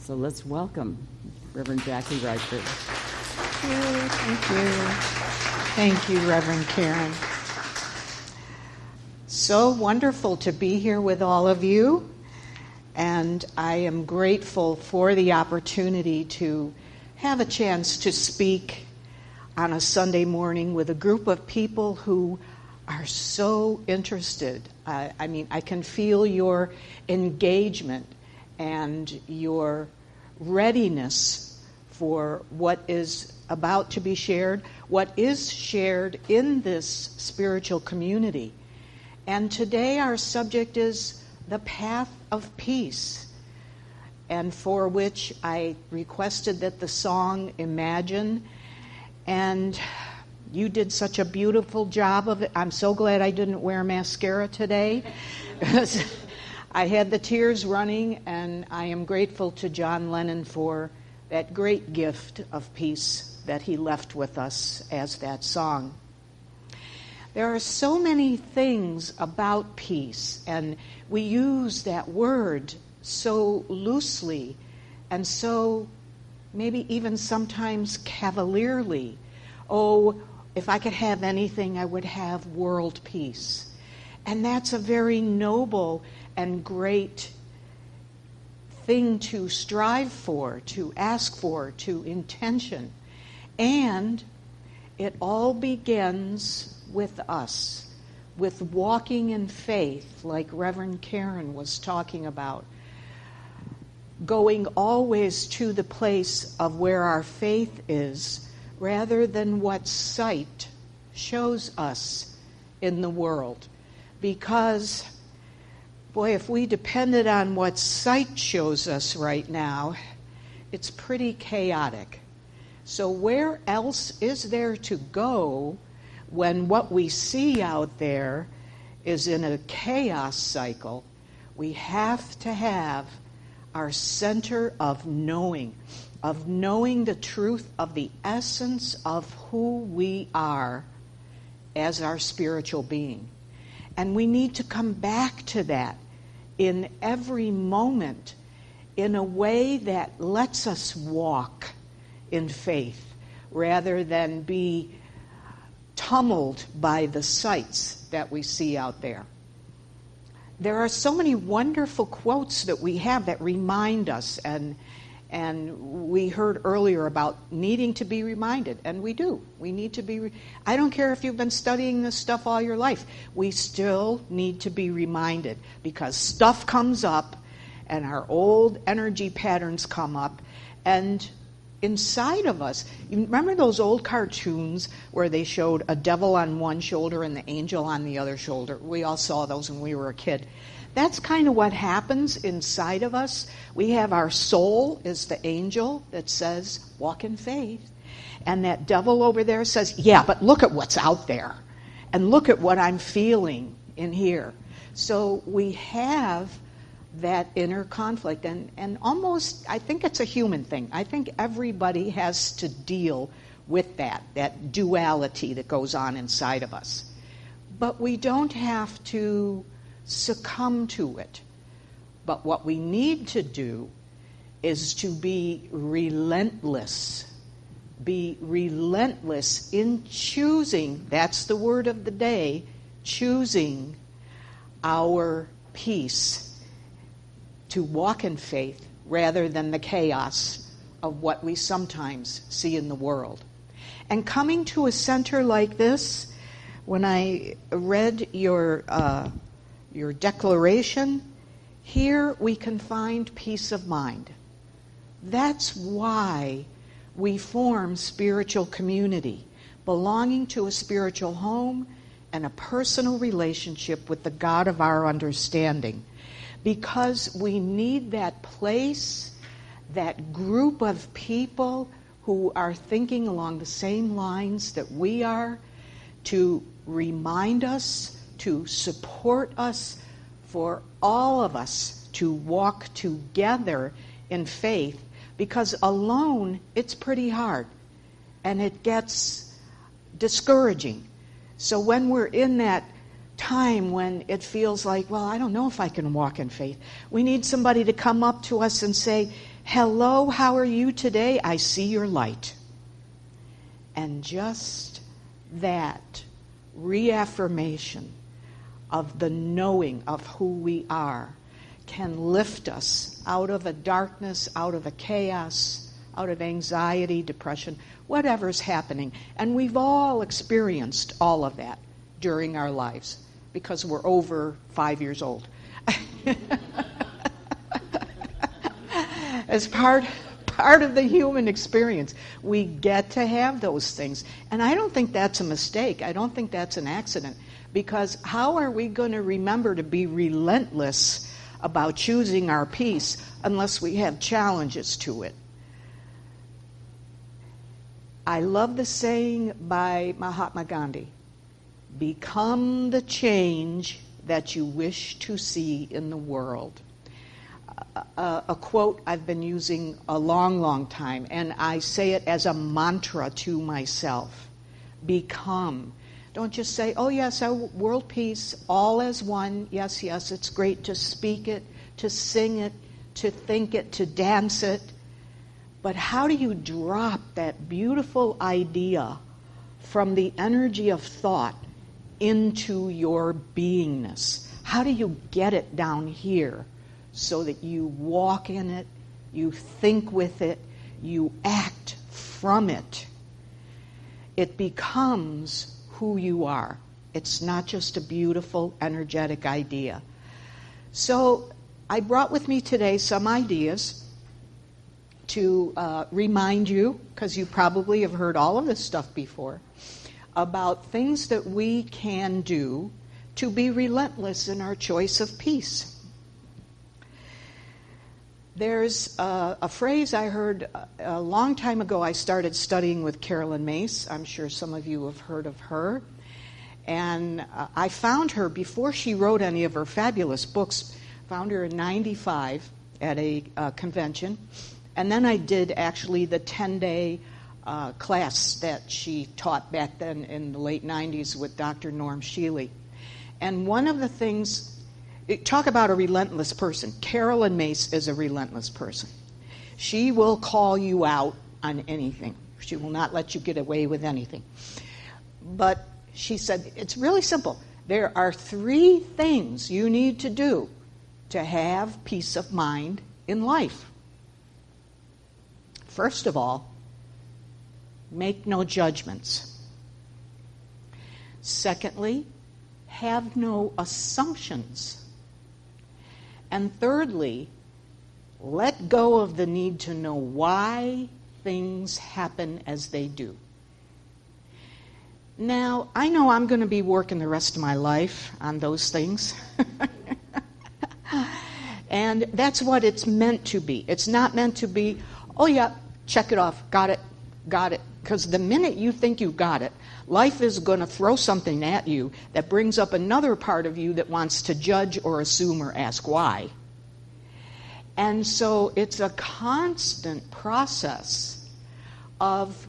So let's welcome Reverend Jacquie Riker. Thank you. Thank you, Reverend Karen. So wonderful to be here with all of you, and I am grateful for the opportunity to have a chance to speak on a Sunday morning with a group of people who are so interested. I can feel your engagement and your readiness for what is about to be shared, what is shared in this spiritual community. And today our subject is the path of peace, and for which I requested that the song Imagine, and you did such a beautiful job of it. I'm so glad I didn't wear mascara today. I had the tears running, and I am grateful to John Lennon for that great gift of peace that he left with us as that song. There are so many things about peace, and we use that word so loosely and so maybe even sometimes cavalierly. Oh, if I could have anything, I would have world peace. And that's a very noble and great thing to strive for, to ask for, to intention. And it all begins with us, with walking in faith, like Reverend Karen was talking about, going always to the place of where our faith is, rather than what sight shows us in the world. Because, boy, if we depended on what sight shows us right now, it's pretty chaotic. So where else is there to go when what we see out there is in a chaos cycle? We have to have our center of knowing the truth of the essence of who we are as our spiritual being. And we need to come back to that in every moment in a way that lets us walk in faith rather than be tumbled by the sights that we see out there. There are so many wonderful quotes that we have that remind us, and we heard earlier about needing to be reminded, and we do. We need to be. I don't care if you've been studying this stuff all your life. We still need to be reminded, because stuff comes up, and our old energy patterns come up, and inside of us, you remember those old cartoons where they showed a devil on one shoulder and the angel on the other shoulder? We all saw those when we were a kid. That's kind of what happens inside of us. We have our soul is the angel that says, walk in faith. And that devil over there says, yeah, but look at what's out there. And look at what I'm feeling in here. So we have that inner conflict. And almost, I think it's a human thing. I think everybody has to deal with that duality that goes on inside of us. But we don't have to succumb to it. But what we need to do is to be relentless. Be relentless in choosing, that's the word of the day, choosing our peace, to walk in faith rather than the chaos of what we sometimes see in the world. And coming to a center like this, when I read your declaration, here we can find peace of mind. That's why we form spiritual community, belonging to a spiritual home and a personal relationship with the God of our understanding. Because we need that place, that group of people who are thinking along the same lines that we are, to remind us, to support us, for all of us to walk together in faith, because alone it's pretty hard and it gets discouraging. So when we're in that time when it feels like, well, I don't know if I can walk in faith, we need somebody to come up to us and say, Hello, how are you today? I see your light. And just that reaffirmation of the knowing of who we are can lift us out of a darkness, out of a chaos, out of anxiety, depression, whatever's happening. And we've all experienced all of that during our lives because we're over 5 years old. As part of the human experience, we get to have those things. And I don't think that's a mistake. I don't think that's an accident. Because how are we going to remember to be relentless about choosing our peace unless we have challenges to it? I love the saying by Mahatma Gandhi, become the change that you wish to see in the world. A quote I've been using a long, long time, and I say it as a mantra to myself. Become. Don't just say, oh yes, our world peace, all as one. Yes, yes, it's great to speak it, to sing it, to think it, to dance it. But how do you drop that beautiful idea from the energy of thought into your beingness? How do you get it down here so that you walk in it, you think with it, you act from it? It becomes who you are. It's not just a beautiful, energetic idea. So I brought with me today some ideas to remind you, because you probably have heard all of this stuff before, about things that we can do to be relentless in our choice of peace. There's a phrase I heard a long time ago. I started studying with Carolyn Mace. I'm sure some of you have heard of her. And I found her before she wrote any of her fabulous books. Found her in 95 at a convention. And then I did actually the 10-day class that she taught back then in the late 90s with Dr. Norm Shealy. And one of the things... Talk about a relentless person. Carolyn Mace is a relentless person. She will call you out on anything. She will not let you get away with anything. But she said, it's really simple. There are 3 things you need to do to have peace of mind in life. First of all, make no judgments. Secondly, have no assumptions. And thirdly, let go of the need to know why things happen as they do. Now, I know I'm going to be working the rest of my life on those things. And that's what it's meant to be. It's not meant to be, oh yeah, check it off, got it. Because the minute you think you've got it, life is going to throw something at you that brings up another part of you that wants to judge or assume or ask why. And so it's a constant process of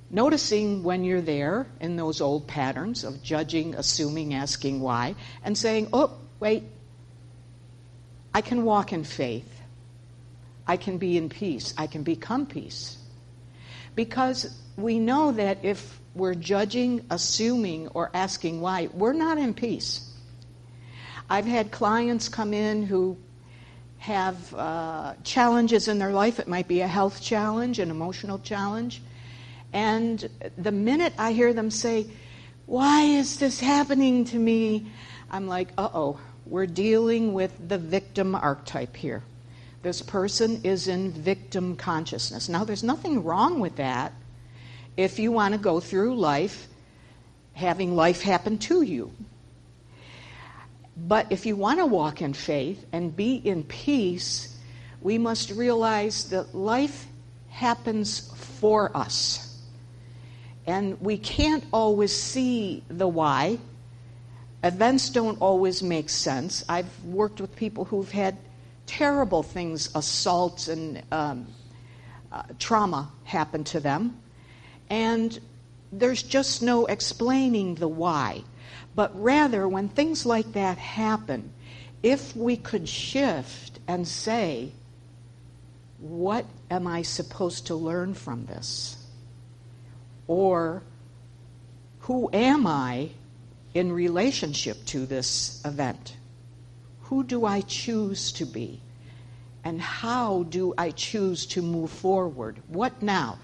noticing when you're there in those old patterns of judging, assuming, asking why, and saying, oh, wait, I can walk in faith. I can be in peace. I can become peace. Because we know that if we're judging, assuming, or asking why, we're not in peace. I've had clients come in who have challenges in their life. It might be a health challenge, an emotional challenge. And the minute I hear them say, why is this happening to me? I'm like, uh-oh, we're dealing with the victim archetype here. This person is in victim consciousness. Now, there's nothing wrong with that if you want to go through life having life happen to you. But if you want to walk in faith and be in peace, we must realize that life happens for us. And we can't always see the why. Events don't always make sense. I've worked with people who've had terrible things, assaults and trauma happen to them. And there's just no explaining the why. But rather, when things like that happen, if we could shift and say, what am I supposed to learn from this? Or who am I in relationship to this event? Who do I choose to be? And how do I choose to move forward? What now?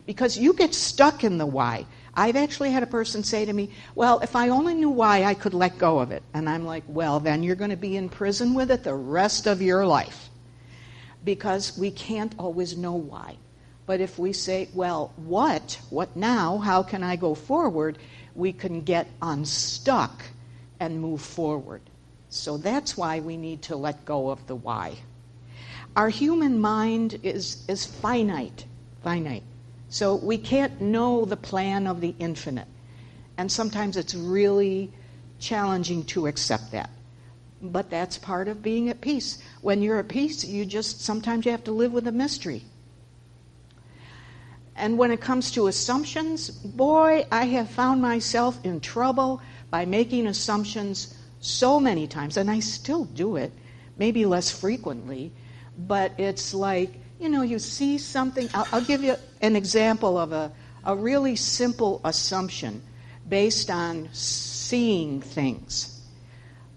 Because you get stuck in the why. I've actually had a person say to me, well, if I only knew why, I could let go of it. And I'm like, well, then you're going to be in prison with it the rest of your life. Because we can't always know why. But if we say, well, what now? How can I go forward? We can get unstuck and move forward. So that's why we need to let go of the why. Our human mind is finite. So we can't know the plan of the infinite. And sometimes it's really challenging to accept that. But that's part of being at peace. When you're at peace, sometimes you have to live with a mystery. And when it comes to assumptions, boy, I have found myself in trouble by making assumptions so many times. And I still do it, maybe less frequently. But it's like, you see something. I'll give you an example of a really simple assumption based on seeing things.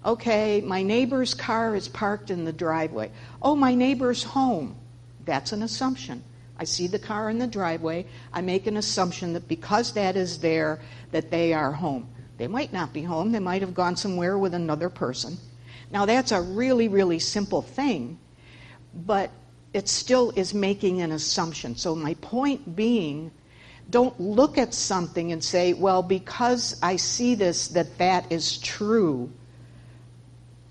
Okay, my neighbor's car is parked in the driveway. Oh, my neighbor's home. That's an assumption. I see the car in the driveway. I make an assumption that because that is there, that they are home. They might not be home. They might have gone somewhere with another person. Now, that's a really, really simple thing, but it still is making an assumption. So my point being, don't look at something and say, well, because I see this, that is true.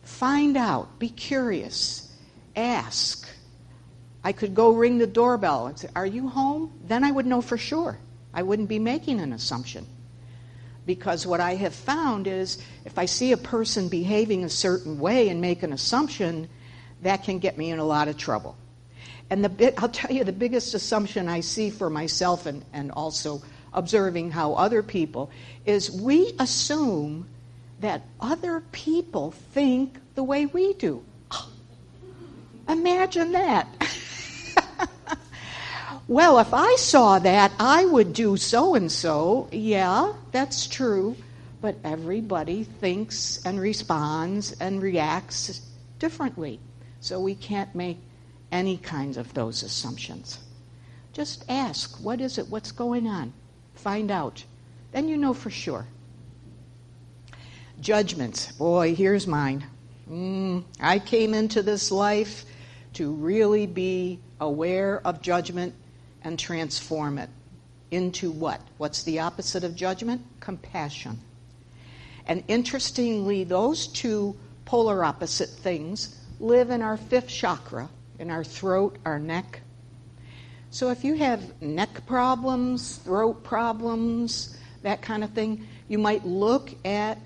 Find out. Be curious. Ask. I could go ring the doorbell and say, are you home? Then I would know for sure. I wouldn't be making an assumption. Because what I have found is if I see a person behaving a certain way and make an assumption, that can get me in a lot of trouble. And I'll tell you the biggest assumption I see for myself and also observing how other people is we assume that other people think the way we do. Imagine that. Well, if I saw that, I would do so-and-so. Yeah, that's true. But everybody thinks and responds and reacts differently. So we can't make any kinds of those assumptions. Just ask, what is it? What's going on? Find out. Then you know for sure. Judgments. Boy, here's mine. I came into this life to really be aware of judgment and transform it into what? What's the opposite of judgment? Compassion. And interestingly, those two polar opposite things live in our fifth chakra, in our throat, our neck. So if you have neck problems, throat problems, that kind of thing, you might look at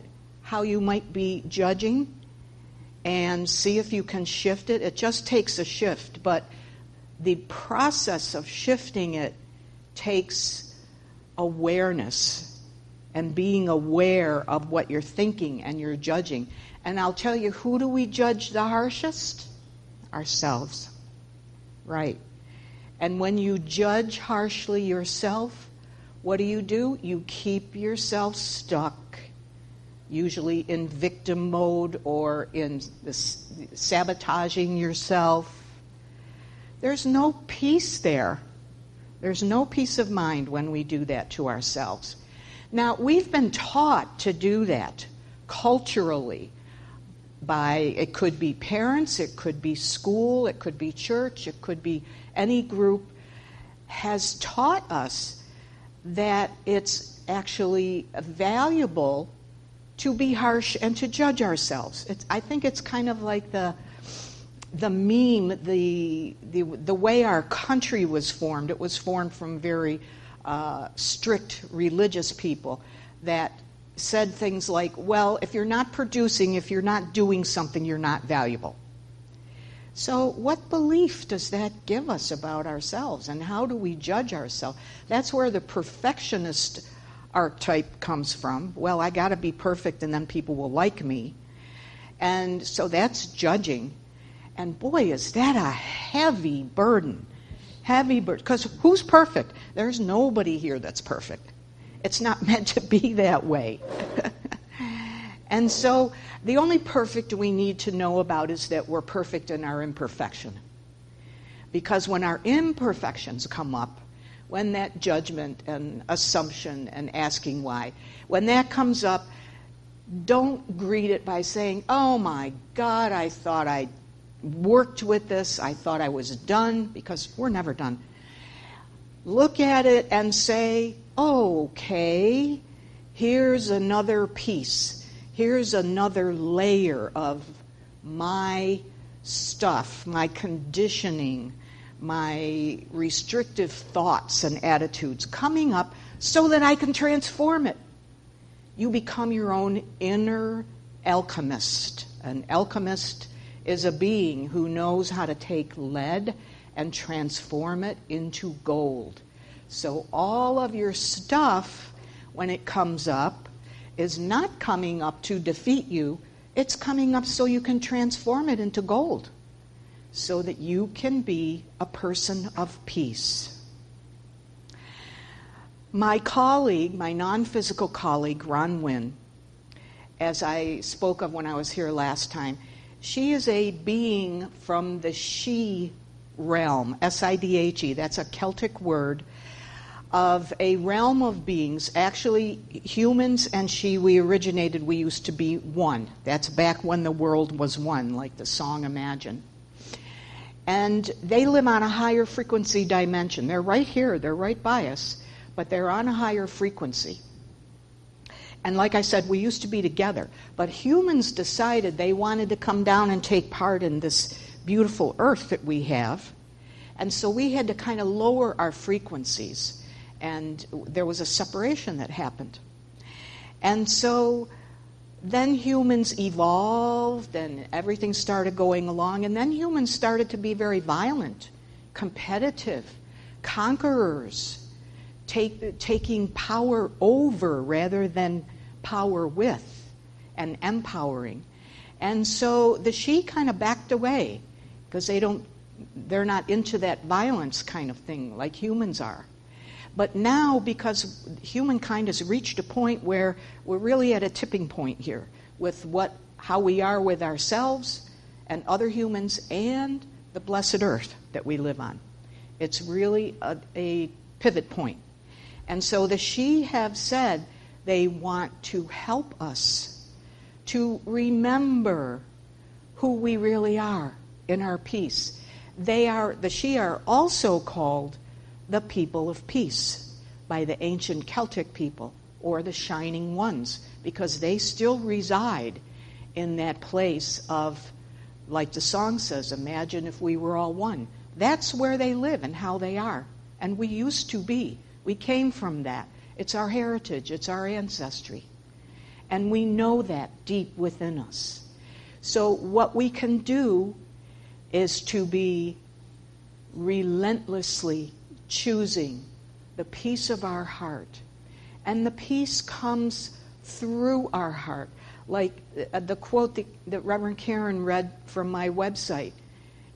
how you might be judging and see if you can shift it. It just takes a shift, but the process of shifting it takes awareness and being aware of what you're thinking and you're judging. And I'll tell you, who do we judge the harshest? Ourselves. Right. And when you judge harshly yourself, what do? You keep yourself stuck, usually in victim mode or in sabotaging yourself. There's no peace there. There's no peace of mind when we do that to ourselves. Now, we've been taught to do that culturally it could be parents, it could be school, it could be church, it could be any group, has taught us that it's actually valuable to be harsh and to judge ourselves. I think it's kind of like the meme, the way our country was formed. It was formed from very strict religious people that said things like, well, if you're not producing, if you're not doing something, you're not valuable. So what belief does that give us about ourselves, and how do we judge ourselves? That's where the perfectionist archetype comes from. Well, I got to be perfect and then people will like me. And so that's judging. And boy, is that a heavy burden. Heavy burden. Because who's perfect? There's nobody here that's perfect. It's not meant to be that way. And so the only perfect we need to know about is that we're perfect in our imperfection. Because when our imperfections come up, when that judgment and assumption and asking why, when that comes up, don't greet it by saying, oh my God, I thought I worked with this, I thought I was done, because we're never done. Look at it and say, okay, here's another piece. Here's another layer of my stuff, my conditioning, my restrictive thoughts and attitudes coming up so that I can transform it. You become your own inner alchemist. An alchemist is a being who knows how to take lead and transform it into gold. So all of your stuff, when it comes up, is not coming up to defeat you. It's coming up so you can transform it into gold, so that you can be a person of peace. My colleague, my non-physical colleague, Ron Wynn, as I spoke of when I was here last time, she is a being from the She realm, Sidhe, that's a Celtic word, of a realm of beings. Actually, humans and she, we used to be one. That's back when the world was one, like the song Imagine. And they live on a higher frequency dimension. They're right here, they're right by us, but they're on a higher frequency. And like I said, we used to be together. But humans decided they wanted to come down and take part in this beautiful earth that we have. And so we had to kind of lower our frequencies. And there was a separation that happened. And so then humans evolved and everything started going along. And then humans started to be very violent, competitive, conquerors, taking power over rather than power with, and empowering. And so the She kind of backed away because they're not into that violence kind of thing like humans are. But now, because humankind has reached a point where we're really at a tipping point here with how we are with ourselves and other humans and the blessed earth that we live on. It's really a pivot point. And so the She have said they want to help us to remember who we really are in our peace. The She are also called the people of peace by the ancient Celtic people, or the Shining Ones, because they still reside in that place of, like the song says, imagine if we were all one. That's where they live and how they are. And we used to be. We came from that. It's our heritage. It's our ancestry. And we know that deep within us. So what we can do is to be relentlessly choosing the peace of our heart. And the peace comes through our heart. Like the quote that Reverend Karen read from my website,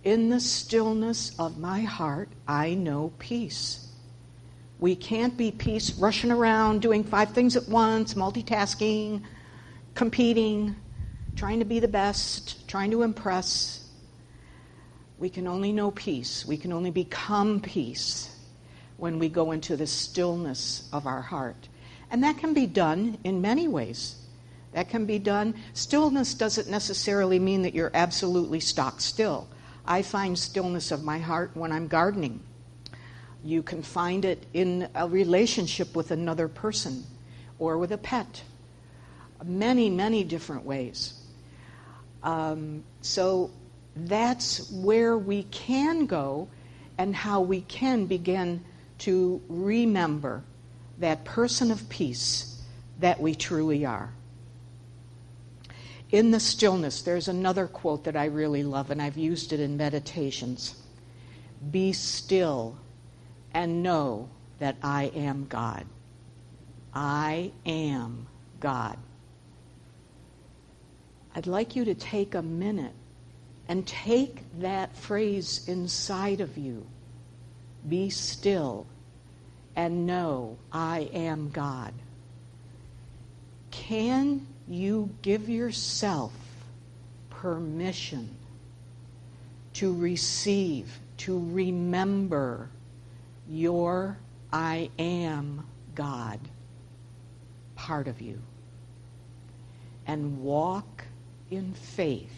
in the stillness of my heart, I know peace. We can't be peace rushing around, doing 5 things at once, multitasking, competing, trying to be the best, trying to impress. We can only know peace. We can only become peace when we go into the stillness of our heart. And that can be done in many ways. That can be done. Stillness doesn't necessarily mean that you're absolutely stock still. I find stillness of my heart when I'm gardening. You can find it in a relationship with another person or with a pet. Many, many different ways. So that's where we can go and how we can begin to remember that person of peace that we truly are. In the stillness, there's another quote that I really love, and I've used it in meditations. Be still and know that I am God. I am God. I'd like you to take a minute And take that phrase inside of you. Be still and know I am God. Can you give yourself permission to receive, to remember your I am God part of you, and walk in faith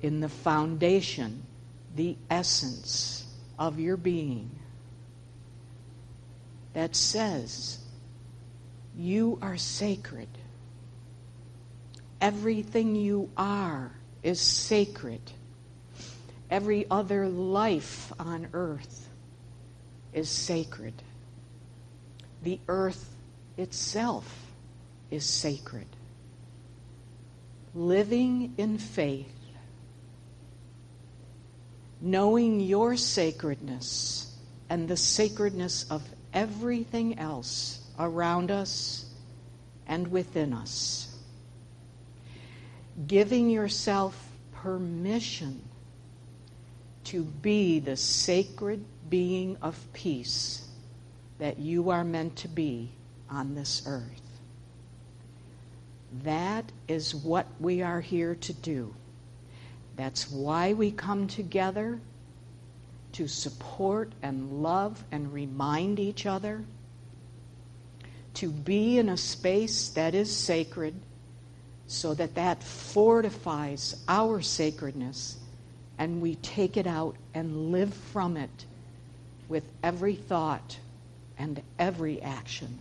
in the foundation, the essence of your being that says you are sacred. Everything you are is sacred. Every other life on earth is sacred. The earth itself is sacred. Living in faith, knowing your sacredness and the sacredness of everything else around us and within us. Giving yourself permission to be the sacred being of peace that you are meant to be on this earth. That is what we are here to do. That's why we come together, to support and love and remind each other, to be in a space that is sacred, so that that fortifies our sacredness and we take it out and live from it with every thought and every action.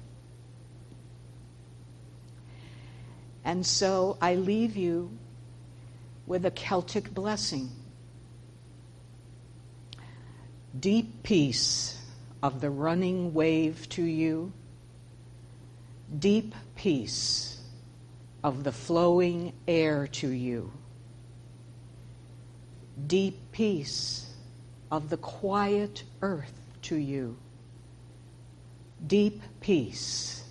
And so I leave you with a Celtic blessing. Deep peace of the running wave to you. Deep peace of the flowing air to you. Deep peace of the quiet earth to you. Deep peace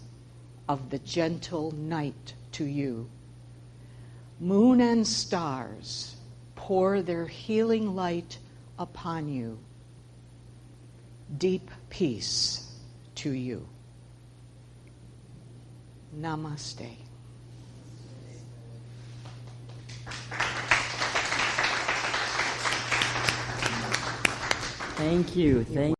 of the gentle night to you. Moon and stars pour their healing light upon you. Deep peace to you. Namaste. Thank you.